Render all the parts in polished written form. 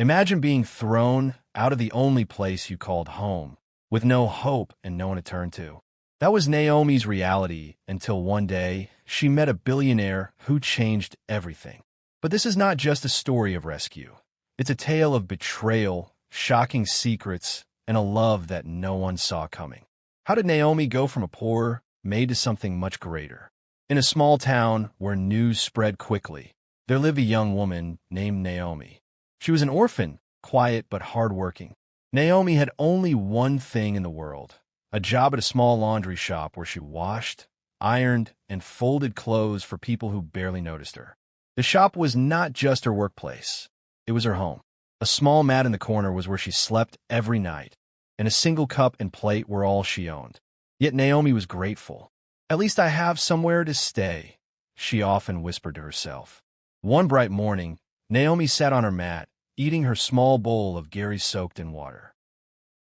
Imagine being thrown out of the only place you called home, with no hope and no one to turn to. That was Naomi's reality until one day she met a billionaire who changed everything. But this is not just a story of rescue. It's a tale of betrayal, shocking secrets, and a love that no one saw coming. How did Naomi go from a poor maid to something much greater? In a small town where news spread quickly, there lived a young woman named Naomi. She was an orphan, quiet but hardworking. Naomi had only one thing in the world, a job at a small laundry shop where she washed, ironed, and folded clothes for people who barely noticed her. The shop was not just her workplace. It was her home. A small mat in the corner was where she slept every night, and a single cup and plate were all she owned. Yet Naomi was grateful. "At least I have somewhere to stay," she often whispered to herself. One bright morning, Naomi sat on her mat, eating her small bowl of Gary soaked in water.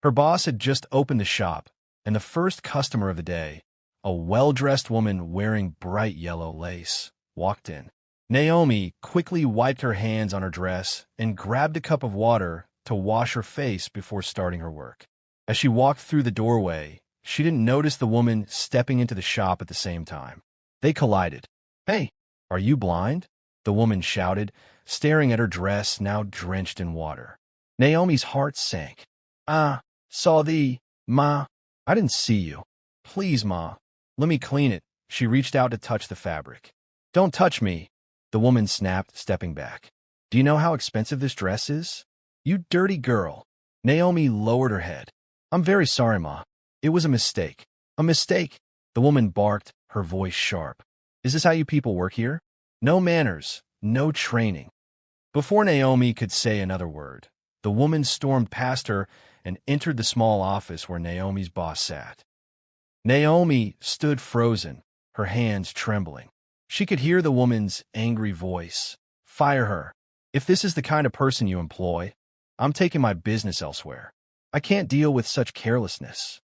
Her boss had just opened the shop, and the first customer of the day, a well-dressed woman wearing bright yellow lace, walked in. Naomi quickly wiped her hands on her dress and grabbed a cup of water to wash her face before starting her work. As she walked through the doorway, she didn't notice the woman stepping into the shop at the same time. They collided. "Hey, are you blind?" the woman shouted, staring at her dress now drenched in water. Naomi's heart sank. Saw thee, Ma. I didn't see you. Please, Ma, let me clean it." She reached out to touch the fabric. "Don't touch me," the woman snapped, stepping back. "Do you know how expensive this dress is? You dirty girl." Naomi lowered her head. "I'm very sorry, Ma. It was a mistake." "A mistake?" the woman barked, her voice sharp. "Is this how you people work here? No manners, no training." Before Naomi could say another word, the woman stormed past her and entered the small office where Naomi's boss sat. Naomi stood frozen, her hands trembling. She could hear the woman's angry voice. "Fire her. If this is the kind of person you employ, I'm taking my business elsewhere. I can't deal with such carelessness."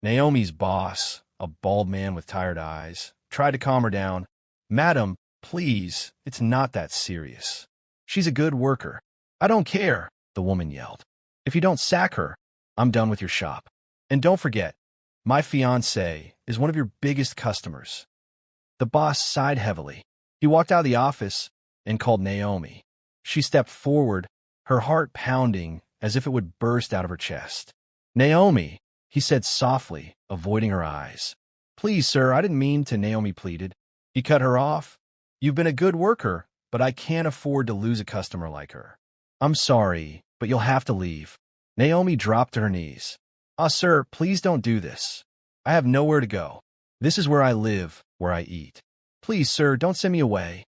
Naomi's boss, a bald man with tired eyes, tried to calm her down. "Madam, please, it's not that serious. She's a good worker." "I don't care," the woman yelled. "If you don't sack her, I'm done with your shop. And don't forget, my fiancé is one of your biggest customers." The boss sighed heavily. He walked out of the office and called Naomi. She stepped forward, her heart pounding as if it would burst out of her chest. "Naomi," he said softly, avoiding her eyes. "Please, sir, I didn't mean to," Naomi pleaded. He cut her off. "You've been a good worker, but I can't afford to lose a customer like her. I'm sorry, but you'll have to leave." Naomi dropped to her knees. Sir, please don't do this. I have nowhere to go. This is where I live, where I eat. Please, sir, don't send me away."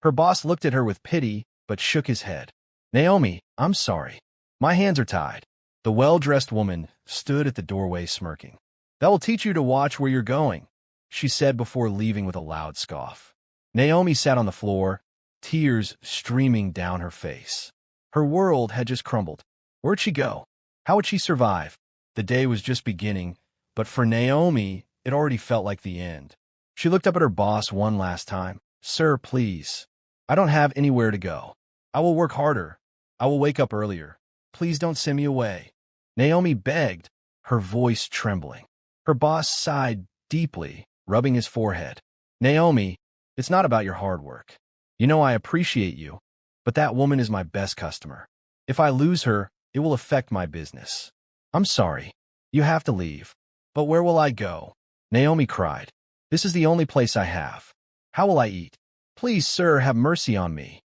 Her boss looked at her with pity, but shook his head. "Naomi, I'm sorry. My hands are tied." The well-dressed woman stood at the doorway smirking. "That will teach you to watch where you're going," she said before leaving with a loud scoff. Naomi sat on the floor, tears streaming down her face. Her world had just crumbled. Where'd she go? How would she survive? The day was just beginning, but for Naomi, it already felt like the end. She looked up at her boss one last time. "Sir, please. I don't have anywhere to go. I will work harder. I will wake up earlier. Please don't send me away." Naomi begged, her voice trembling. Her boss sighed deeply, rubbing his forehead. "Naomi, it's not about your hard work. You know I appreciate you, but that woman is my best customer. If I lose her, it will affect my business. I'm sorry. You have to leave. But where will I go?" Naomi cried. "This is the only place I have. How will I eat? Please, sir, have mercy on me."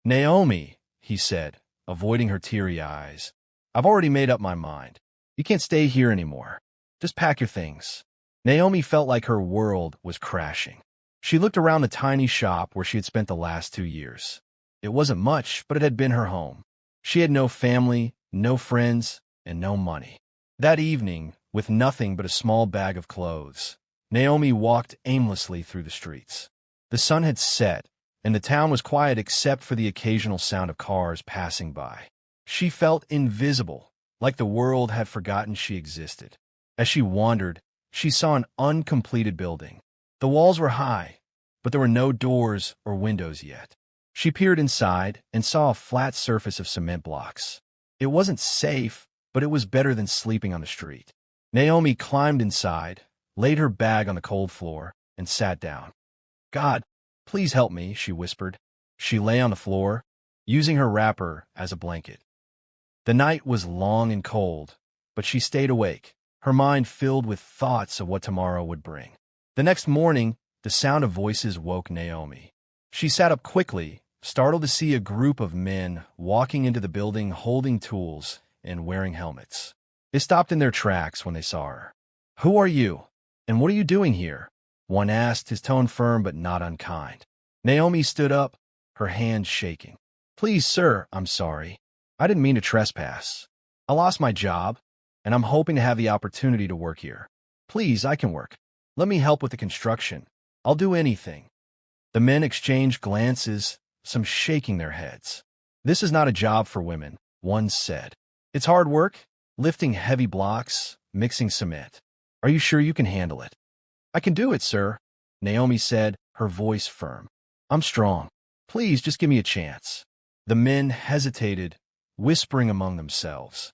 "Naomi," he said, avoiding her teary eyes, "I've already made up my mind. You can't stay here anymore. Just pack your things." Naomi felt like her world was crashing. She looked around the tiny shop where she had spent the last 2 years. It wasn't much, but it had been her home. She had no family, no friends, and no money. That evening, with nothing but a small bag of clothes, Naomi walked aimlessly through the streets. The sun had set, and the town was quiet except for the occasional sound of cars passing by. She felt invisible, like the world had forgotten she existed. As she wandered, she saw an uncompleted building. The walls were high, but there were no doors or windows yet. She peered inside and saw a flat surface of cement blocks. It wasn't safe, but it was better than sleeping on the street. Naomi climbed inside, laid her bag on the cold floor, and sat down. "God, please help me," she whispered. She lay on the floor, using her wrapper as a blanket. The night was long and cold, but she stayed awake, her mind filled with thoughts of what tomorrow would bring. The next morning, the sound of voices woke Naomi. She sat up quickly, startled to see a group of men walking into the building holding tools and wearing helmets. They stopped in their tracks when they saw her. "Who are you? And what are you doing here?" one asked, his tone firm but not unkind. Naomi stood up, her hands shaking. "Please, sir, I'm sorry. I didn't mean to trespass. I lost my job, and I'm hoping to have the opportunity to work here. Please, I can work. Let me help with the construction. I'll do anything." The men exchanged glances, some shaking their heads. "This is not a job for women," one said. "It's hard work, lifting heavy blocks, mixing cement. Are you sure you can handle it?" "I can do it, sir," Naomi said, her voice firm. "I'm strong. Please, just give me a chance." The men hesitated, whispering among themselves.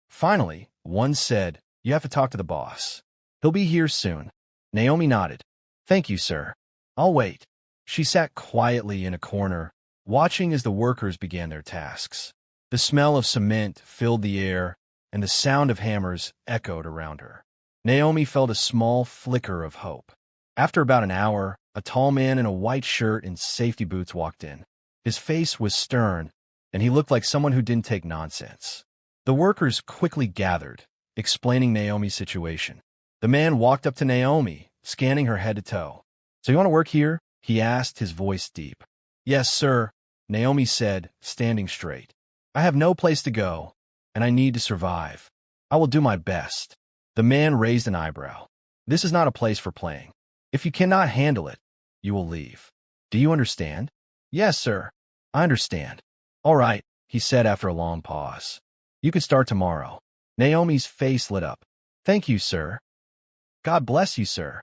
Finally, one said, "You have to talk to the boss. He'll be here soon." Naomi nodded. "Thank you, sir. I'll wait." She sat quietly in a corner, watching as the workers began their tasks. The smell of cement filled the air, and the sound of hammers echoed around her. Naomi felt a small flicker of hope. After about an hour, a tall man in a white shirt and safety boots walked in. His face was stern, and he looked like someone who didn't take nonsense. The workers quickly gathered, explaining Naomi's situation. The man walked up to Naomi, scanning her head to toe. "So you want to work here?" he asked, his voice deep. "Yes, sir," Naomi said, standing straight. "I have no place to go, and I need to survive. I will do my best." The man raised an eyebrow. "This is not a place for playing. If you cannot handle it, you will leave. Do you understand?" "Yes, sir. I understand." "All right," he said after a long pause. "You can start tomorrow." Naomi's face lit up. "Thank you, sir." "God bless you, sir."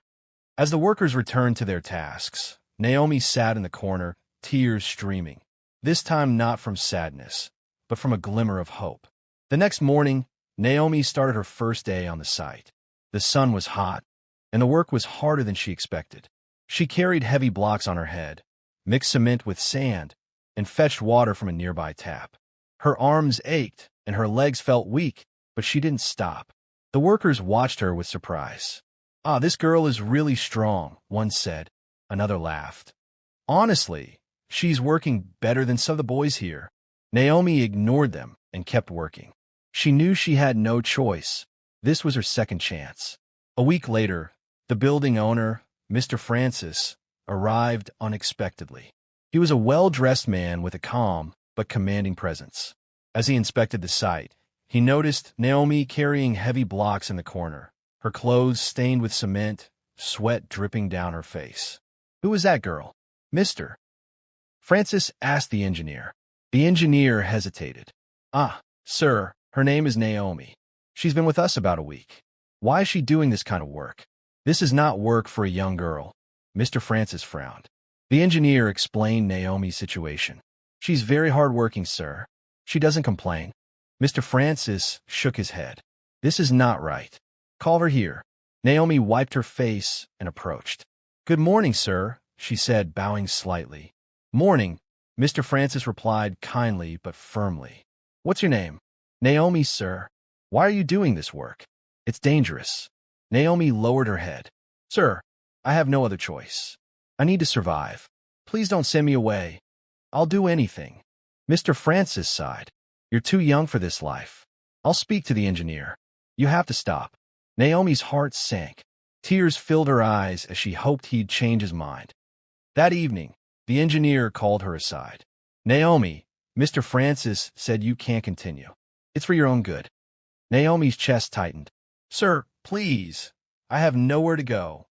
As the workers returned to their tasks, Naomi sat in the corner, tears streaming. This time not from sadness, but from a glimmer of hope. The next morning, Naomi started her first day on the site. The sun was hot, and the work was harder than she expected. She carried heavy blocks on her head, mixed cement with sand, and fetched water from a nearby tap. Her arms ached, and her legs felt weak, but she didn't stop. The workers watched her with surprise. "Ah, this girl is really strong," one said. Another laughed. "Honestly, she's working better than some of the boys here." Naomi ignored them and kept working. She knew she had no choice. This was her second chance. A week later, the building owner, Mr. Francis, arrived unexpectedly. He was a well-dressed man with a calm but commanding presence. As he inspected the site, he noticed Naomi carrying heavy blocks in the corner, her clothes stained with cement, sweat dripping down her face. "Who is that girl?" "Mr. Francis asked the engineer. The engineer hesitated. "Ah, sir, her name is Naomi. She's been with us about a week. Why is she doing this kind of work?" "This is not work for a young girl." Mr. Francis frowned. The engineer explained Naomi's situation. "She's very hard-working, sir. She doesn't complain." Mr. Francis shook his head. "This is not right. Call her here." Naomi wiped her face and approached. "Good morning, sir," she said, bowing slightly. "Morning," Mr. Francis replied kindly but firmly. "What's your name?" "Naomi, sir." "Why are you doing this work?" "It's dangerous." Naomi lowered her head. "Sir, I have no other choice. I need to survive. Please don't send me away. I'll do anything." Mr. Francis sighed. "You're too young for this life. I'll speak to the engineer. You have to stop." Naomi's heart sank. Tears filled her eyes as she hoped he'd change his mind. That evening, the engineer called her aside. "Naomi, Mr. Francis said you can't continue. It's for your own good." Naomi's chest tightened. "Sir, please. I have nowhere to go."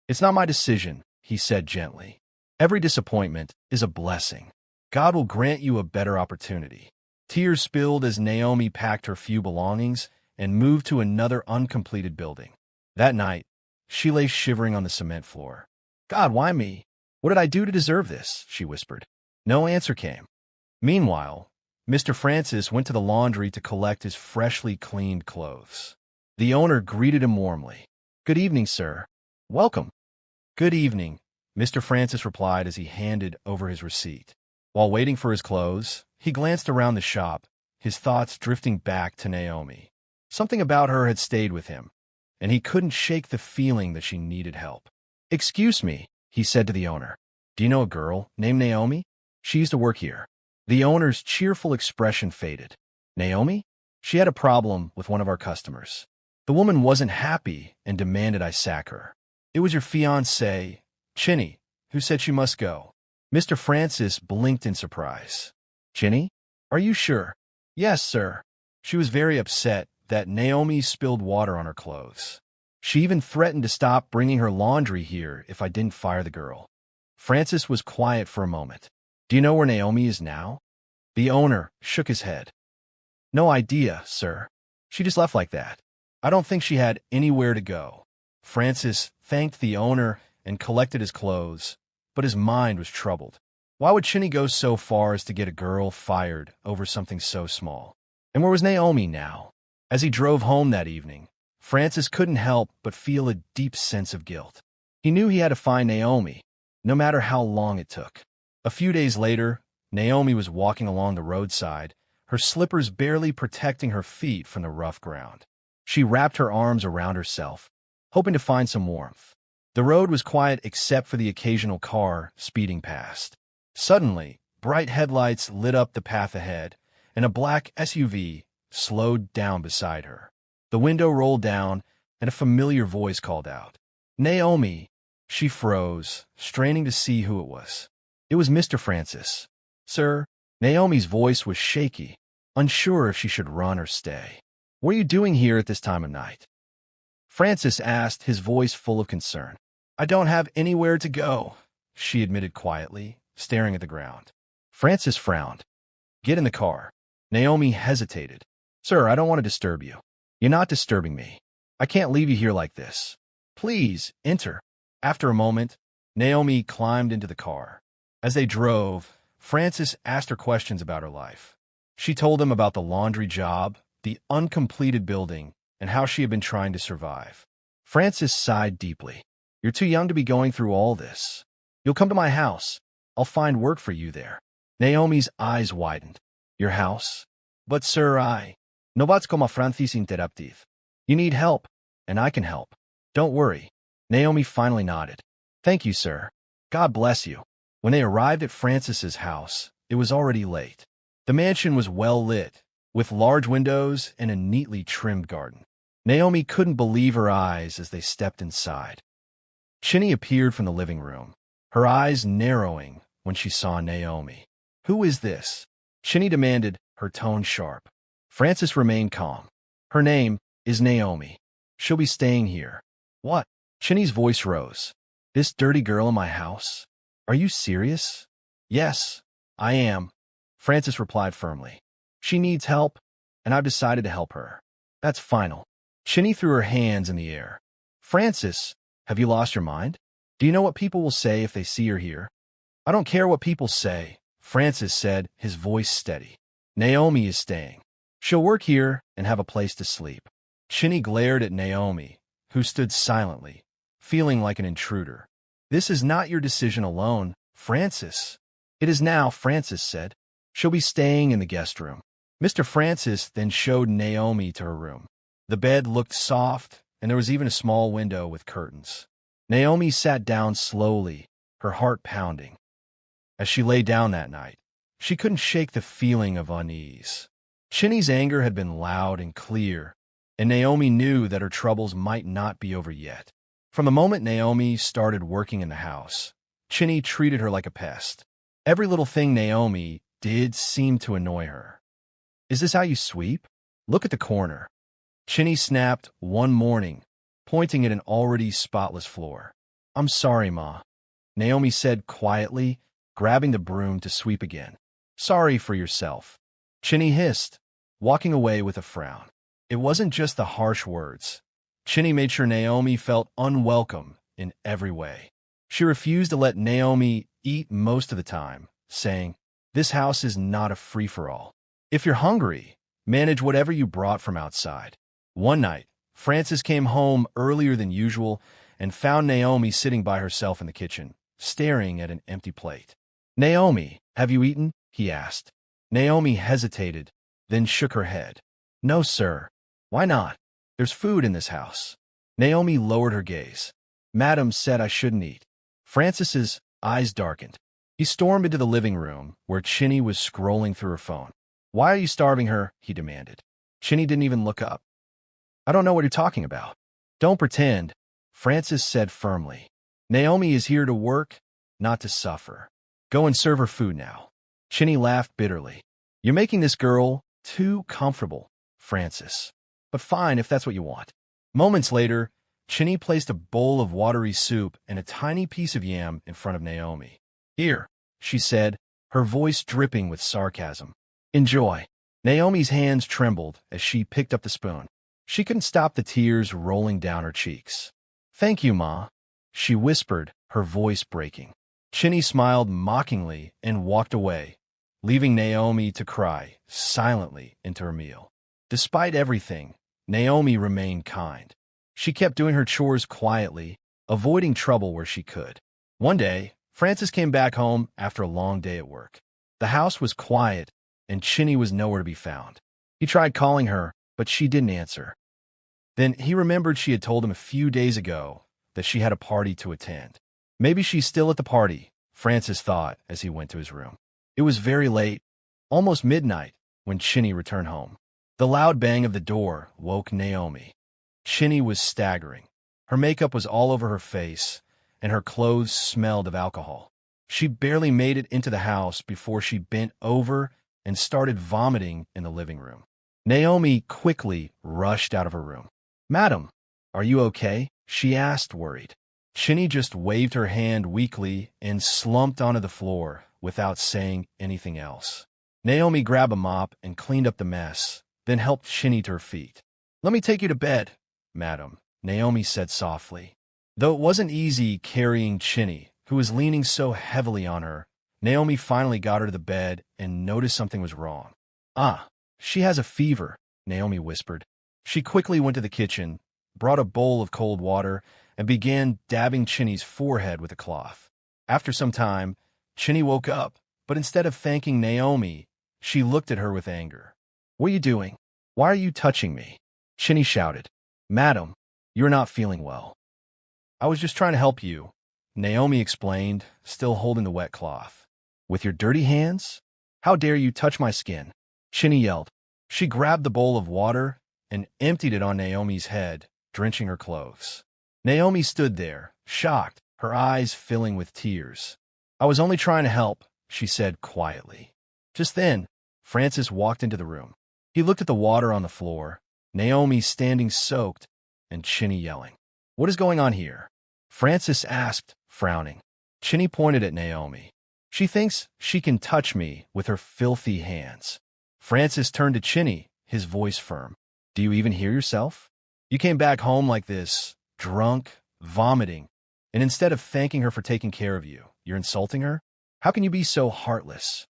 "It's not my decision," he said gently. "Every disappointment is a blessing. God will grant you a better opportunity." Tears spilled as Naomi packed her few belongings and moved to another uncompleted building. That night, she lay shivering on the cement floor. "God, why me? What did I do to deserve this?" she whispered. No answer came. Meanwhile, Mr. Francis went to the laundry to collect his freshly cleaned clothes. The owner greeted him warmly. "Good evening, sir." "Welcome." "Good evening," Mr. Francis replied as he handed over his receipt. While waiting for his clothes, he glanced around the shop, his thoughts drifting back to Naomi. Something about her had stayed with him, and he couldn't shake the feeling that she needed help. "Excuse me," he said to the owner. "Do you know a girl named Naomi? She used to work here." The owner's cheerful expression faded. "Naomi? She had a problem with one of our customers. The woman wasn't happy and demanded I sack her. It was your fiancé, Chinny, who said she must go." Mr. Francis blinked in surprise. "Chinny? Are you sure?" "Yes, sir. She was very upset that Naomi spilled water on her clothes. She even threatened to stop bringing her laundry here if I didn't fire the girl." Francis was quiet for a moment. "Do you know where Naomi is now?" The owner shook his head. "No idea, sir. She just left like that. I don't think she had anywhere to go." Francis thanked the owner and collected his clothes, but his mind was troubled. Why would Chinny go so far as to get a girl fired over something so small? And where was Naomi now? As he drove home that evening, Francis couldn't help but feel a deep sense of guilt. He knew he had to find Naomi, no matter how long it took. A few days later, Naomi was walking along the roadside, her slippers barely protecting her feet from the rough ground. She wrapped her arms around herself, hoping to find some warmth. The road was quiet except for the occasional car speeding past. Suddenly, bright headlights lit up the path ahead, and a black SUV slowed down beside her. The window rolled down, and a familiar voice called out, "Naomi!" She froze, straining to see who it was. It was Mr. Francis. "Sir?" Naomi's voice was shaky, unsure if she should run or stay. "What are you doing here at this time of night?" Francis asked, his voice full of concern. "I don't have anywhere to go," she admitted quietly, staring at the ground. Francis frowned. "Get in the car." Naomi hesitated. "Sir, I don't want to disturb you." "You're not disturbing me. I can't leave you here like this. Please, enter." After a moment, Naomi climbed into the car. As they drove, Francis asked her questions about her life. She told him about the laundry job, the uncompleted building, and how she had been trying to survive. Francis sighed deeply. "You're too young to be going through all this. You'll come to my house. I'll find work for you there." Naomi's eyes widened. "Your house?" "But sir, no bats como Francis interruptive. You need help, and I can help. Don't worry." Naomi finally nodded. "Thank you, sir. God bless you." When they arrived at Francis's house, it was already late. The mansion was well lit, with large windows and a neatly trimmed garden. Naomi couldn't believe her eyes as they stepped inside. Chinny appeared from the living room, her eyes narrowing when she saw Naomi. "Who is this?" Chinny demanded, her tone sharp. Francis remained calm. "Her name is Naomi. She'll be staying here." "What?" Chinny's voice rose. "This dirty girl in my house? Are you serious?" "Yes, I am," Francis replied firmly. "She needs help, and I've decided to help her. That's final." Chinny threw her hands in the air. "Francis, have you lost your mind? Do you know what people will say if they see her here?" "I don't care what people say," Francis said, his voice steady. "Naomi is staying. She'll work here and have a place to sleep." Chinny glared at Naomi, who stood silently, feeling like an intruder. "This is not your decision alone, Francis." "It is now," Francis said. "She'll be staying in the guest room." Mr. Francis then showed Naomi to her room. The bed looked soft, and there was even a small window with curtains. Naomi sat down slowly, her heart pounding. As she lay down that night, she couldn't shake the feeling of unease. Chinny's anger had been loud and clear, and Naomi knew that her troubles might not be over yet. From the moment Naomi started working in the house, Chinny treated her like a pest. Every little thing Naomi did seemed to annoy her. "Is this how you sweep? Look at the corner." Chinny snapped one morning, pointing at an already spotless floor. "I'm sorry, Ma," Naomi said quietly, grabbing the broom to sweep again. "Sorry for yourself," Chinny hissed, walking away with a frown. It wasn't just the harsh words. Chinny made sure Naomi felt unwelcome in every way. She refused to let Naomi eat most of the time, saying, "This house is not a free-for-all. If you're hungry, manage whatever you brought from outside." One night, Frances came home earlier than usual and found Naomi sitting by herself in the kitchen, staring at an empty plate. "Naomi, have you eaten?" he asked. Naomi hesitated, then shook her head. "No, sir." "Why not? There's food in this house." Naomi lowered her gaze. "Madam said I shouldn't eat." Frances's eyes darkened. He stormed into the living room, where Chinny was scrolling through her phone. "Why are you starving her?" he demanded. Chinny didn't even look up. "I don't know what you're talking about." "Don't pretend," Frances said firmly. "Naomi is here to work, not to suffer. Go and serve her food now." Chinny laughed bitterly. "You're making this girl too comfortable, Frances. But fine if that's what you want." Moments later, Chinny placed a bowl of watery soup and a tiny piece of yam in front of Naomi. "Here," she said, her voice dripping with sarcasm. "Enjoy." Naomi's hands trembled as she picked up the spoon. She couldn't stop the tears rolling down her cheeks. "Thank you, Ma," she whispered, her voice breaking. Chinny smiled mockingly and walked away, leaving Naomi to cry silently into her meal. Despite everything, Naomi remained kind. She kept doing her chores quietly, avoiding trouble where she could. One day, Frances came back home after a long day at work. The house was quiet, and Chinny was nowhere to be found. He tried calling her, but she didn't answer. Then he remembered she had told him a few days ago that she had a party to attend. Maybe she's still at the party, Frances thought as he went to his room. It was very late, almost midnight, when Chinny returned home. The loud bang of the door woke Naomi. Chinny was staggering. Her makeup was all over her face, and her clothes smelled of alcohol. She barely made it into the house before she bent over and started vomiting in the living room. Naomi quickly rushed out of her room. "Madam, are you okay?" she asked, worried. Chinny just waved her hand weakly and slumped onto the floor without saying anything else. Naomi grabbed a mop and cleaned up the mess, then helped Chinny to her feet. "Let me take you to bed, madam," Naomi said softly. Though it wasn't easy carrying Chinny, who was leaning so heavily on her, Naomi finally got her to the bed and noticed something was wrong. "Ah, she has a fever," Naomi whispered. She quickly went to the kitchen, brought a bowl of cold water, and began dabbing Chinny's forehead with a cloth. After some time, Chinny woke up, but instead of thanking Naomi, she looked at her with anger. "What are you doing? Why are you touching me?" Chinny shouted. "Madam, you're not feeling well." "I was just trying to help you," Naomi explained, still holding the wet cloth. "With your dirty hands? How dare you touch my skin?" Chinny yelled. She grabbed the bowl of water and emptied it on Naomi's head, drenching her clothes. Naomi stood there, shocked, her eyes filling with tears. "I was only trying to help," she said quietly. Just then, Frances walked into the room. He looked at the water on the floor, Naomi standing soaked, and Chinny yelling. "What is going on here?" Frances asked, frowning. Chinny pointed at Naomi. "She thinks she can touch me with her filthy hands." Frances turned to Chinny, his voice firm. "Do you even hear yourself? You came back home like this, drunk, vomiting, and instead of thanking her for taking care of you, you're insulting her? How can you be so heartless?"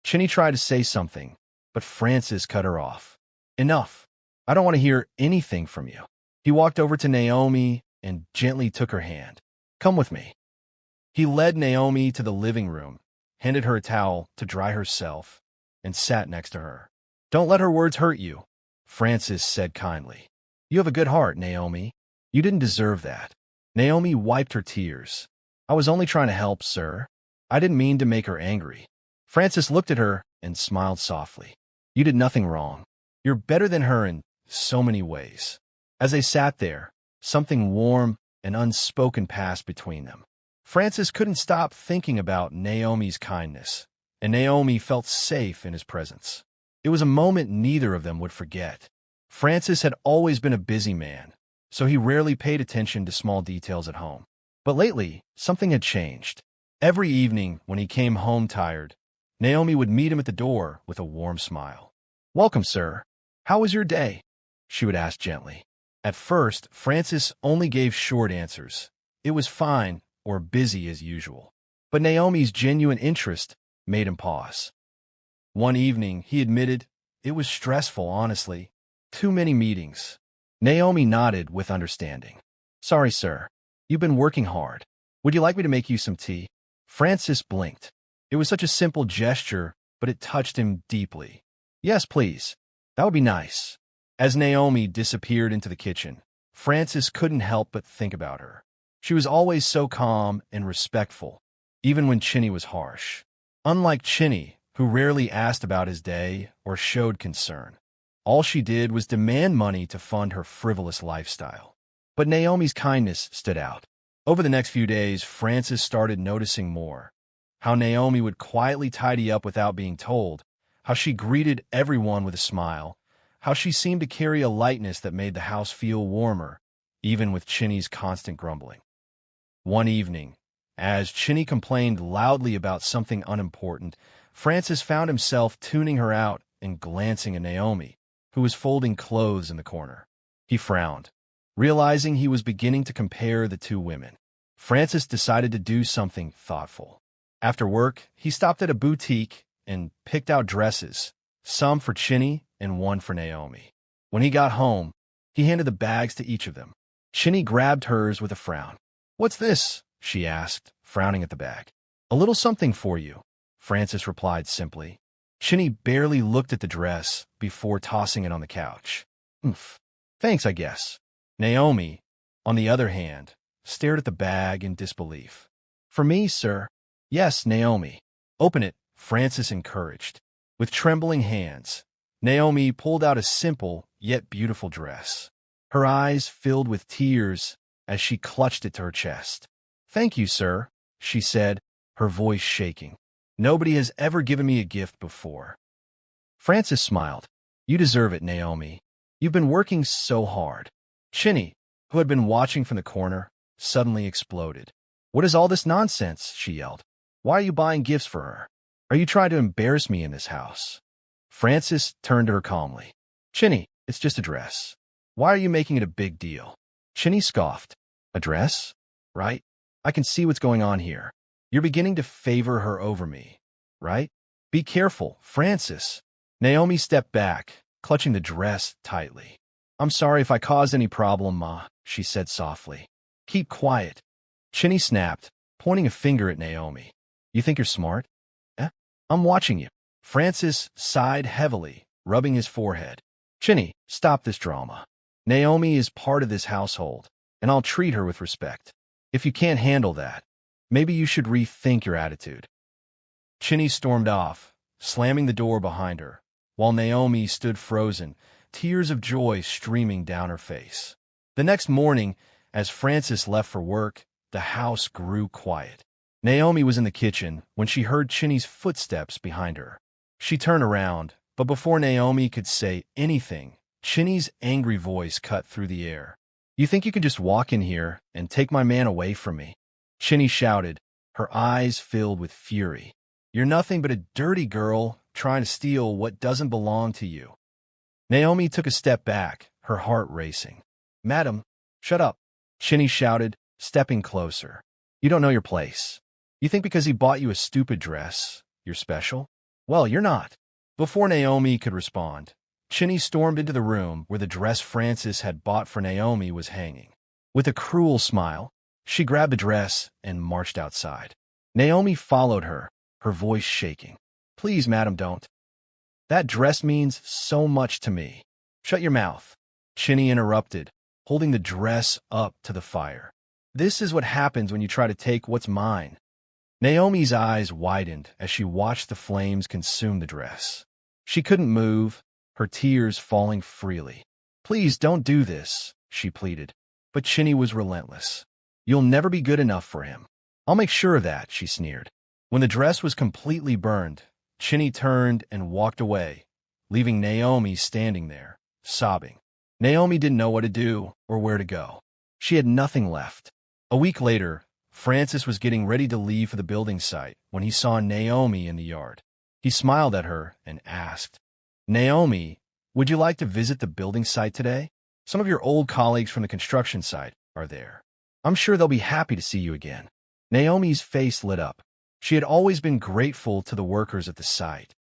Chinny tried to say something, but Frances cut her off. "Enough. I don't want to hear anything from you." He walked over to Naomi and gently took her hand. "Come with me." He led Naomi to the living room, handed her a towel to dry herself, and sat next to her. "Don't let her words hurt you," Frances said kindly. "You have a good heart, Naomi. You didn't deserve that." Naomi wiped her tears. "I was only trying to help, sir. I didn't mean to make her angry." Frances looked at her and smiled softly. "You did nothing wrong. You're better than her in so many ways." As they sat there, something warm and unspoken passed between them. Frances couldn't stop thinking about Naomi's kindness, and Naomi felt safe in his presence. It was a moment neither of them would forget. Francis had always been a busy man, so he rarely paid attention to small details at home. But lately, something had changed. Every evening, when he came home tired, Naomi would meet him at the door with a warm smile. "Welcome, sir. How was your day?" she would ask gently. At first, Francis only gave short answers. It was fine or busy as usual. But Naomi's genuine interest made him pause. One evening, he admitted, it was stressful, honestly. Too many meetings. Naomi nodded with understanding. Sorry, sir. You've been working hard. Would you like me to make you some tea? Francis blinked. It was such a simple gesture, but it touched him deeply. Yes, please. That would be nice. As Naomi disappeared into the kitchen, Francis couldn't help but think about her. She was always so calm and respectful, even when Chinny was harsh. Unlike Chinny, who rarely asked about his day or showed concern. All she did was demand money to fund her frivolous lifestyle. But Naomi's kindness stood out. Over the next few days, Francis started noticing more. How Naomi would quietly tidy up without being told, how she greeted everyone with a smile, how she seemed to carry a lightness that made the house feel warmer, even with Chinny's constant grumbling. One evening, as Chinny complained loudly about something unimportant, Francis found himself tuning her out and glancing at Naomi, who was folding clothes in the corner. He frowned, realizing he was beginning to compare the two women. Francis decided to do something thoughtful. After work, he stopped at a boutique and picked out dresses, some for Chinny and one for Naomi. When he got home, he handed the bags to each of them. Chinny grabbed hers with a frown. What's this? She asked, frowning at the bag. A little something for you, Francis replied simply. Chinny barely looked at the dress before tossing it on the couch. Oof. Thanks, I guess. Naomi, on the other hand, stared at the bag in disbelief. For me, sir? Yes, Naomi. Open it, Francis encouraged. With trembling hands, Naomi pulled out a simple yet beautiful dress. Her eyes filled with tears as she clutched it to her chest. Thank you, sir, she said, her voice shaking. Nobody has ever given me a gift before. Francis smiled. You deserve it, Naomi. You've been working so hard. Chinny, who had been watching from the corner, suddenly exploded. What is all this nonsense? She yelled. Why are you buying gifts for her? Are you trying to embarrass me in this house? Francis turned to her calmly. Chinny, it's just a dress. Why are you making it a big deal? Chinny scoffed. A dress? Right? I can see what's going on here. You're beginning to favor her over me, right? Be careful, Francis. Naomi stepped back, clutching the dress tightly. I'm sorry if I caused any problem, Ma, she said softly. Keep quiet. Chinny snapped, pointing a finger at Naomi. You think you're smart? Eh? I'm watching you. Francis sighed heavily, rubbing his forehead. Chinny, stop this drama. Naomi is part of this household, and I'll treat her with respect. If you can't handle that, maybe you should rethink your attitude. Chinny stormed off, slamming the door behind her, while Naomi stood frozen, tears of joy streaming down her face. The next morning, as Francis left for work, the house grew quiet. Naomi was in the kitchen when she heard Chinny's footsteps behind her. She turned around, but before Naomi could say anything, Chinny's angry voice cut through the air. You think you can just walk in here and take my man away from me? Chinny shouted, her eyes filled with fury. You're nothing but a dirty girl trying to steal what doesn't belong to you. Naomi took a step back, her heart racing. Madam, shut up, Chinny shouted, stepping closer. You don't know your place. You think because he bought you a stupid dress, you're special? Well, you're not. Before Naomi could respond, Chinny stormed into the room where the dress Francis had bought for Naomi was hanging. With a cruel smile, she grabbed the dress and marched outside. Naomi followed her, her voice shaking. Please, madam, don't. That dress means so much to me. Shut your mouth, Chinny interrupted, holding the dress up to the fire. This is what happens when you try to take what's mine. Naomi's eyes widened as she watched the flames consume the dress. She couldn't move, her tears falling freely. Please don't do this, she pleaded. But Chinny was relentless. You'll never be good enough for him. I'll make sure of that, she sneered. When the dress was completely burned, Chinny turned and walked away, leaving Naomi standing there, sobbing. Naomi didn't know what to do or where to go. She had nothing left. A week later, Francis was getting ready to leave for the building site when he saw Naomi in the yard. He smiled at her and asked, Naomi, would you like to visit the building site today? Some of your old colleagues from the construction site are there. I'm sure they'll be happy to see you again. Naomi's face lit up. She had always been grateful to the workers at the site.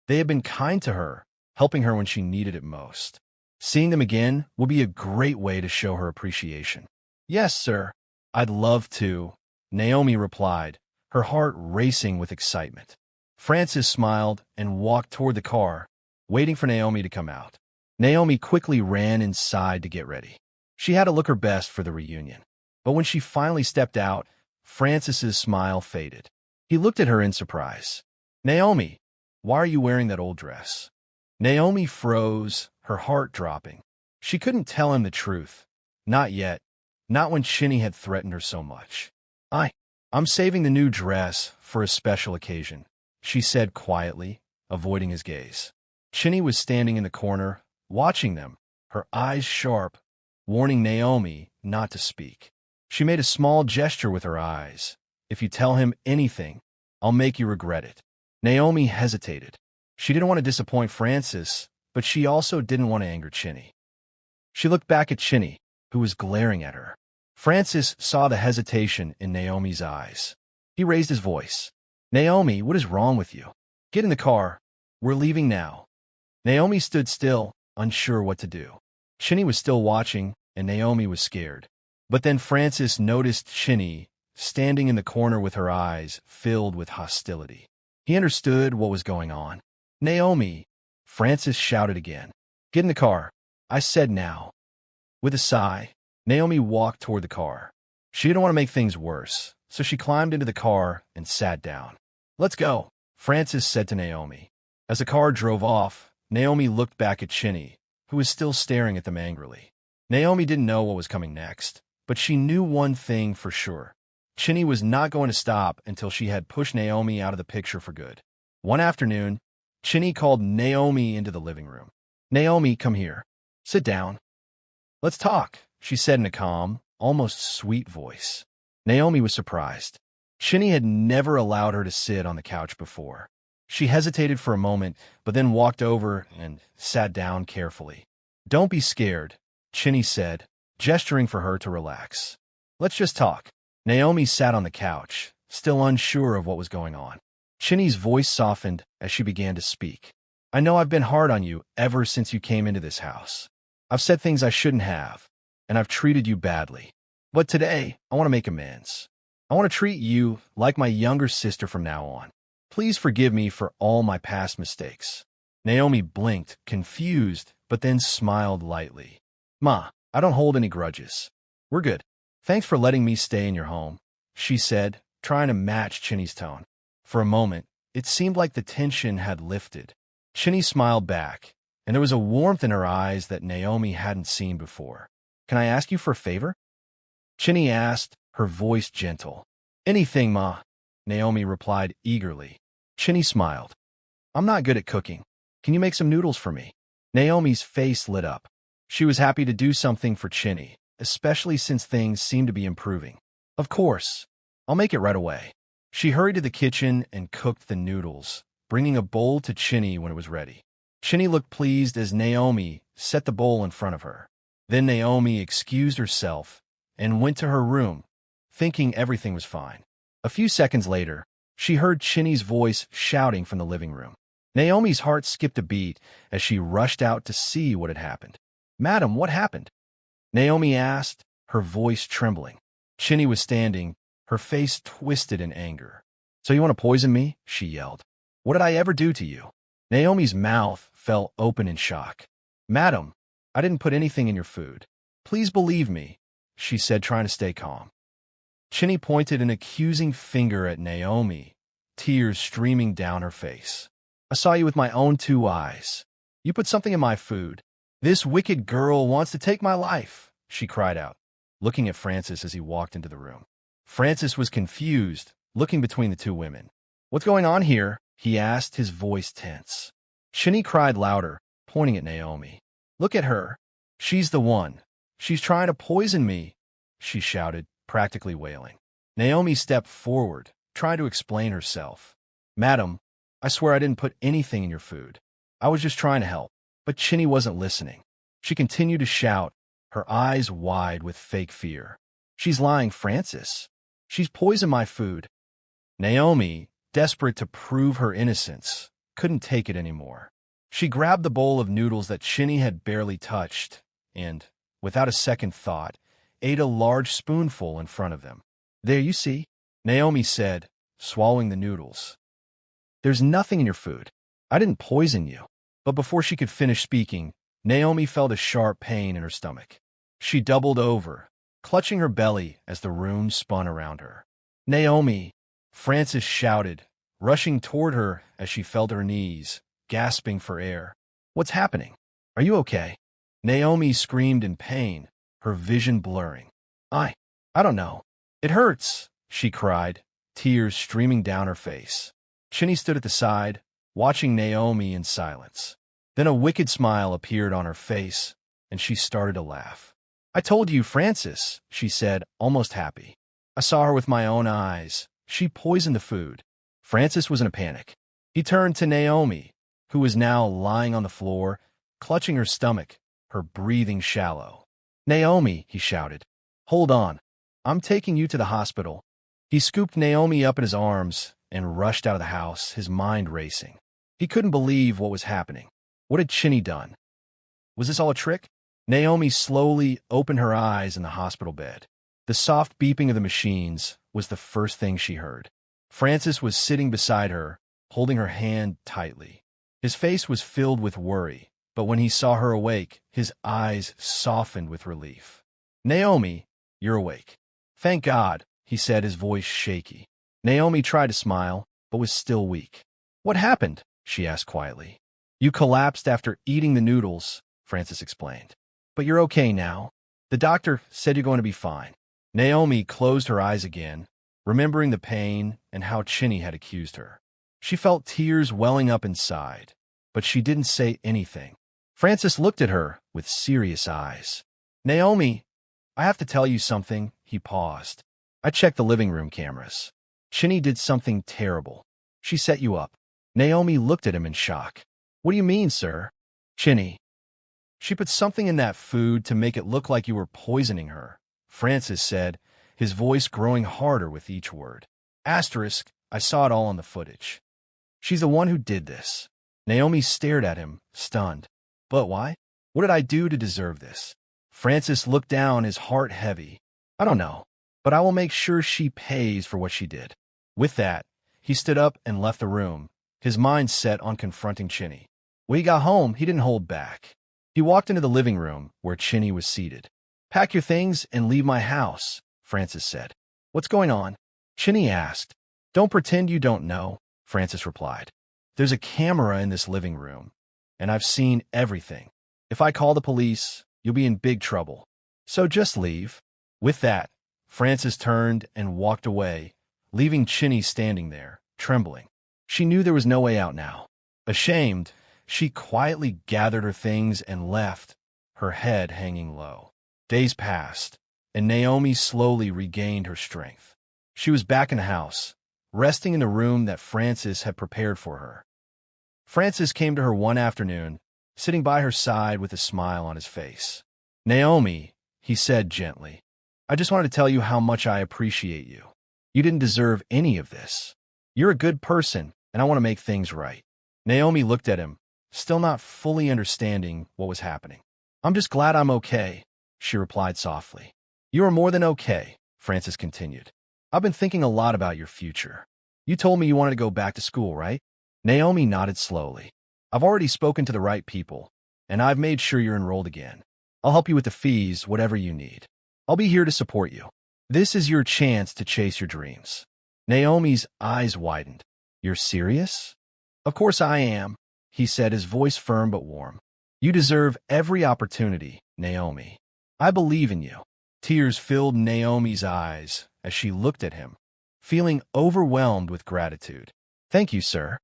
They had been kind to her, helping her when she needed it most. Seeing them again would be a great way to show her appreciation. Yes, sir. I'd love to, Naomi replied, her heart racing with excitement. Frances smiled and walked toward the car, waiting for Naomi to come out. Naomi quickly ran inside to get ready. She had to look her best for the reunion. But when she finally stepped out, Frances's smile faded. He looked at her in surprise. Naomi, why are you wearing that old dress? Naomi froze, her heart dropping. She couldn't tell him the truth. Not yet. Not when Chinny had threatened her so much. I'm saving the new dress for a special occasion, she said quietly, avoiding his gaze. Chinny was standing in the corner, watching them, her eyes sharp, warning Naomi not to speak. She made a small gesture with her eyes. If you tell him anything, I'll make you regret it. Naomi hesitated. She didn't want to disappoint Frances, but she also didn't want to anger Chinny. She looked back at Chinny, who was glaring at her. Frances saw the hesitation in Naomi's eyes. He raised his voice. Naomi, what is wrong with you? Get in the car. We're leaving now. Naomi stood still, unsure what to do. Chinny was still watching, and Naomi was scared. But then Frances noticed Chinny standing in the corner with her eyes filled with hostility. He understood what was going on. Naomi, Frances shouted again. Get in the car. I said now. With a sigh, Naomi walked toward the car. She didn't want to make things worse, so she climbed into the car and sat down. Let's go, Frances said to Naomi. As the car drove off, Naomi looked back at Chinny, who was still staring at them angrily. Naomi didn't know what was coming next, but she knew one thing for sure. Chinny was not going to stop until she had pushed Naomi out of the picture for good. One afternoon, Chinny called Naomi into the living room. Naomi, come here. Sit down. Let's talk, she said in a calm, almost sweet voice. Naomi was surprised. Chinny had never allowed her to sit on the couch before. She hesitated for a moment, but then walked over and sat down carefully. Don't be scared, Chinny said, gesturing for her to relax. Let's just talk. Naomi sat on the couch, still unsure of what was going on. Chinny's voice softened as she began to speak. I know I've been hard on you ever since you came into this house. I've said things I shouldn't have, and I've treated you badly. But today, I want to make amends. I want to treat you like my younger sister from now on. Please forgive me for all my past mistakes. Naomi blinked, confused, but then smiled lightly. Ma, I don't hold any grudges. We're good. Thanks for letting me stay in your home, she said, trying to match Chinny's tone. For a moment, it seemed like the tension had lifted. Chinny smiled back, and there was a warmth in her eyes that Naomi hadn't seen before. Can I ask you for a favor? Chinny asked, her voice gentle. Anything, Ma, Naomi replied eagerly. Chinny smiled. I'm not good at cooking. Can you make some noodles for me? Naomi's face lit up. She was happy to do something for Chinny, especially since things seemed to be improving. Of course. I'll make it right away. She hurried to the kitchen and cooked the noodles, bringing a bowl to Chinny when it was ready. Chinny looked pleased as Naomi set the bowl in front of her. Then Naomi excused herself and went to her room, thinking everything was fine. A few seconds later, she heard Chinny's voice shouting from the living room. Naomi's heart skipped a beat as she rushed out to see what had happened. Madam, what happened? Naomi asked, her voice trembling. Chinny was standing, her face twisted in anger. So you want to poison me? She yelled. What did I ever do to you? Naomi's mouth fell open in shock. Madam, I didn't put anything in your food. Please believe me, she said, trying to stay calm. Chinny pointed an accusing finger at Naomi, tears streaming down her face. I saw you with my own 2 eyes. You put something in my food. This wicked girl wants to take my life, she cried out, looking at Frances as he walked into the room. Frances was confused, looking between the 2 women. What's going on here? He asked, his voice tense. Chinny cried louder, pointing at Naomi. Look at her. She's the one. She's trying to poison me, she shouted, practically wailing. Naomi stepped forward, trying to explain herself. Madam, I swear I didn't put anything in your food. I was just trying to help. But Chinny wasn't listening. She continued to shout, her eyes wide with fake fear. She's lying, Frances. She's poisoned my food. Naomi, desperate to prove her innocence, couldn't take it anymore. She grabbed the bowl of noodles that Chinny had barely touched and, without a second thought, ate a large spoonful in front of them. "There, you see," Naomi said, swallowing the noodles. "There's nothing in your food. I didn't poison you." But before she could finish speaking, Naomi felt a sharp pain in her stomach. She doubled over, clutching her belly as the room spun around her. "Naomi!" Frances shouted, rushing toward her as she felt her knees, gasping for air. "What's happening? Are you okay?" Naomi screamed in pain, her vision blurring. I don't know. It hurts," she cried, tears streaming down her face. Chinny stood at the side, watching Naomi in silence. Then a wicked smile appeared on her face, and she started to laugh. "I told you, Frances," she said, almost happy. "I saw her with my own eyes. She poisoned the food." Frances was in a panic. He turned to Naomi, who was now lying on the floor, clutching her stomach, her breathing shallow. "Naomi," he shouted, "hold on. I'm taking you to the hospital." He scooped Naomi up in his arms and rushed out of the house, his mind racing. He couldn't believe what was happening. What had Chinny done? Was this all a trick? Naomi slowly opened her eyes in the hospital bed. The soft beeping of the machines was the first thing she heard. Francis was sitting beside her, holding her hand tightly. His face was filled with worry, but when he saw her awake, his eyes softened with relief. "Naomi, you're awake." "Thank God," he said, his voice shaky. Naomi tried to smile, but was still weak. "What happened?" she asked quietly. "You collapsed after eating the noodles," Francis explained. "But you're okay now. The doctor said you're going to be fine." Naomi closed her eyes again, remembering the pain and how Chinny had accused her. She felt tears welling up inside, but she didn't say anything. Francis looked at her with serious eyes. "Naomi, I have to tell you something." He paused. "I checked the living room cameras. Chinny did something terrible. She set you up." Naomi looked at him in shock. "What do you mean, sir?" "Chinny. She put something in that food to make it look like you were poisoning her," Francis said, his voice growing harder with each word. Asterisk, I saw it all on the footage. "She's the one who did this." Naomi stared at him, stunned. "But why? What did I do to deserve this?" Francis looked down, his heart heavy. "I don't know, but I will make sure she pays for what she did." With that, he stood up and left the room, his mind set on confronting Chinny. When he got home, he didn't hold back. He walked into the living room where Chinny was seated. "Pack your things and leave my house," Francis said. "What's going on?" Chinny asked. "Don't pretend you don't know," Francis replied. "There's a camera in this living room, and I've seen everything. If I call the police, you'll be in big trouble. So just leave." With that, Francis turned and walked away, leaving Chinny standing there, trembling. She knew there was no way out now. Ashamed, she quietly gathered her things and left, her head hanging low. Days passed, and Naomi slowly regained her strength. She was back in the house, resting in the room that Francis had prepared for her. Francis came to her one afternoon, sitting by her side with a smile on his face. "Naomi," he said gently, "I just wanted to tell you how much I appreciate you. You didn't deserve any of this. You're a good person, and I want to make things right." Naomi looked at him, still not fully understanding what was happening. "I'm just glad I'm okay," she replied softly. "You are more than okay," Francis continued. "I've been thinking a lot about your future. You told me you wanted to go back to school, right?" Naomi nodded slowly. "I've already spoken to the right people, and I've made sure you're enrolled again. I'll help you with the fees, whatever you need. I'll be here to support you. This is your chance to chase your dreams." Naomi's eyes widened. "You're serious?" "Of course I am," he said, his voice firm but warm. "You deserve every opportunity, Naomi. I believe in you." Tears filled Naomi's eyes as she looked at him, feeling overwhelmed with gratitude. "Thank you, sir.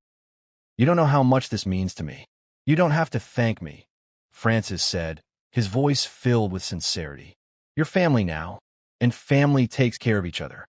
You don't know how much this means to me." "You don't have to thank me," Francis said, his voice filled with sincerity. "You're family now, and family takes care of each other."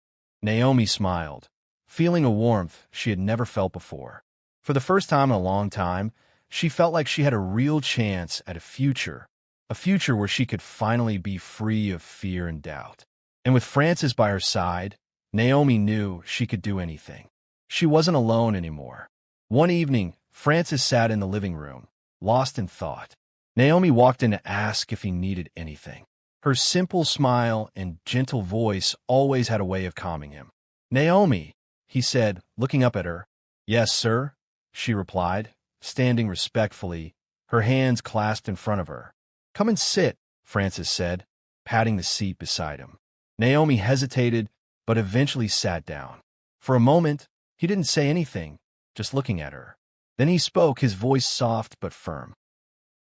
Naomi smiled, feeling a warmth she had never felt before. For the first time in a long time, she felt like she had a real chance at a future where she could finally be free of fear and doubt. And with Francis by her side, Naomi knew she could do anything. She wasn't alone anymore. One evening, Francis sat in the living room, lost in thought. Naomi walked in to ask if he needed anything. Her simple smile and gentle voice always had a way of calming him. "Naomi," he said, looking up at her. "Yes, sir," she replied, standing respectfully, her hands clasped in front of her. "Come and sit," Francis said, patting the seat beside him. Naomi hesitated, but eventually sat down. For a moment, he didn't say anything, just looking at her. Then he spoke, his voice soft but firm.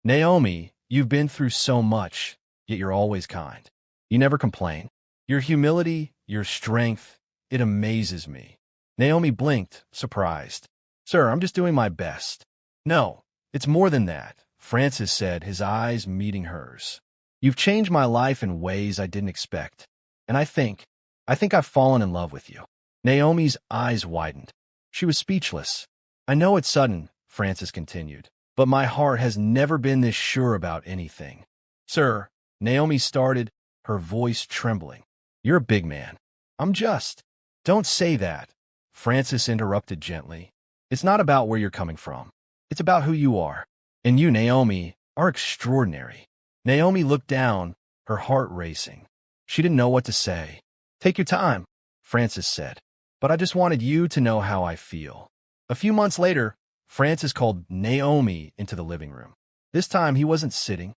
"Naomi, you've been through so much, yet you're always kind. You never complain. Your humility, your strength, it amazes me." Naomi blinked, surprised. "Sir, I'm just doing my best." "No, it's more than that," Francis said, his eyes meeting hers. "You've changed my life in ways I didn't expect. And I think I've fallen in love with you." Naomi's eyes widened. She was speechless. "I know it's sudden," Francis continued, "but my heart has never been this sure about anything." "Sir," Naomi started, her voice trembling. "You're a big man. I'm just—" "Don't say that," Francis interrupted gently. "It's not about where you're coming from. It's about who you are. And you, Naomi, are extraordinary." Naomi looked down, her heart racing. She didn't know what to say. "Take your time," Francis said. "But I just wanted you to know how I feel." A few months later, Francis called Naomi into the living room. This time he wasn't sitting.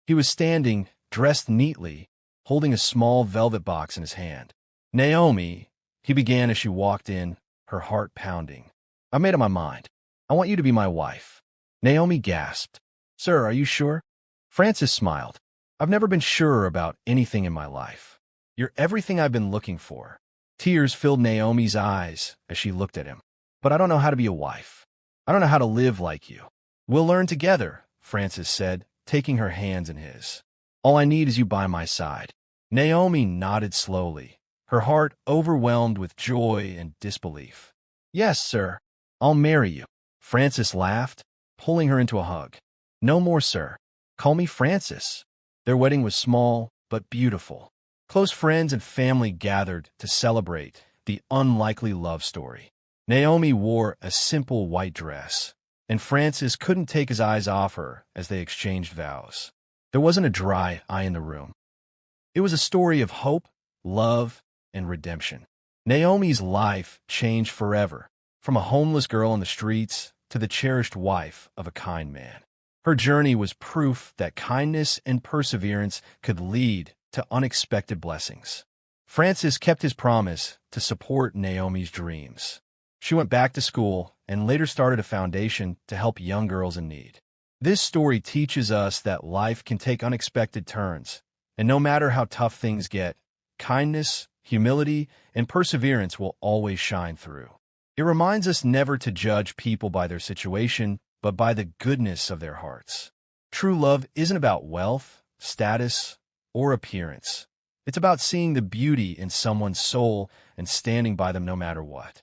He was standing, dressed neatly, holding a small velvet box in his hand. "Naomi," he began as she walked in, her heart pounding. "I made up my mind. I want you to be my wife." Naomi gasped. "Sir, are you sure?" Francis smiled. "I've never been sure about anything in my life. You're everything I've been looking for." Tears filled Naomi's eyes as she looked at him. "But I don't know how to be a wife. I don't know how to live like you." "We'll learn together," Francis said, taking her hands in his. "All I need is you by my side." Naomi nodded slowly, her heart overwhelmed with joy and disbelief. "Yes, sir. I'll marry you." Francis laughed, pulling her into a hug. "No more, sir. Call me Francis." Their wedding was small, but beautiful. Close friends and family gathered to celebrate the unlikely love story. Naomi wore a simple white dress, and Francis couldn't take his eyes off her as they exchanged vows. There wasn't a dry eye in the room. It was a story of hope, love, and redemption. Naomi's life changed forever, from a homeless girl on the streets to the cherished wife of a kind man. Her journey was proof that kindness and perseverance could lead to unexpected blessings. Francis kept his promise to support Naomi's dreams. She went back to school and later started a foundation to help young girls in need. This story teaches us that life can take unexpected turns, and no matter how tough things get, kindness, humility, and perseverance will always shine through. It reminds us never to judge people by their situation, but by the goodness of their hearts. True love isn't about wealth, status, or appearance. It's about seeing the beauty in someone's soul and standing by them no matter what.